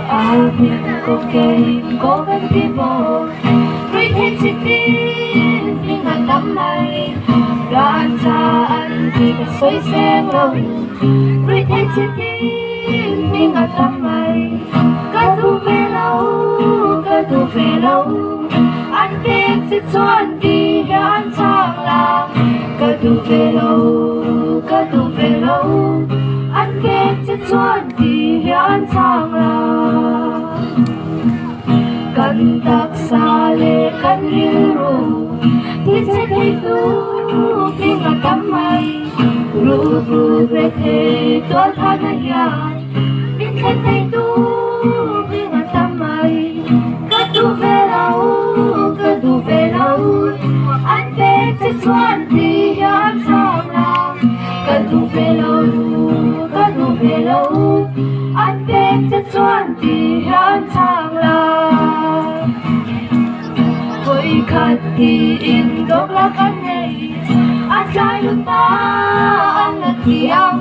Amin có cây có gắn tí bò Rơi thêm chi tin nhưng mà tắm mày Gan cha ăn thì cả xoay xem lòng Rơi thêm chi tin nhưng mà tắm mày Cả thu về lâu Anh biết sẽ choan đi gan sang làm Cả thu về lâu Anh biết sẽ choan đi gan sang làm Cần tắc xa lệ cần hiru Thì sẽ thấy tu khi mà tắm mây Ru về thế tôi thả na yan Thì sẽ thấy tu khi mà tắm mây Cơ tu về lâu Anh biết sẽ xoan thì yan sang làm Cơ tu về lâu Anh biết sẽ xoan thì yan sang làm Với khát thì in đốt lá cánh nhảy Anh trai luôn ta anh là thì ăn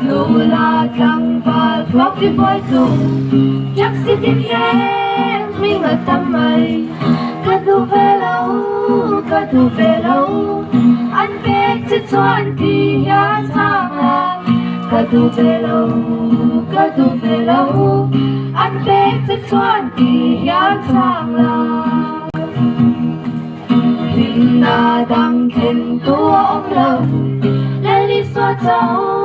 Nụ là thằng và thuốc đi bói dùng Chắc sẽ tìm em mình ở tâm mày Cơ tu về lâu Anh biết sẽ xoan thì yan sang làm Cơ tu về lâu Anh biết sẽ xoan thì yan sang làm Hình na đăng khen tua ông lòng Lên đi xóa châu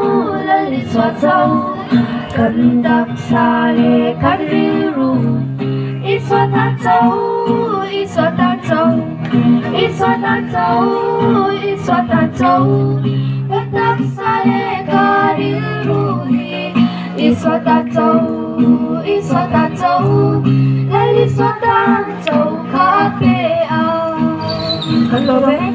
Cần đạp xa lệ cắt riu Ít xóa ta châu Cần đạp xa lệ cắt riu Ít xóa ta châu Lên đi xóa ta châu cà phê ao Cần đồ bé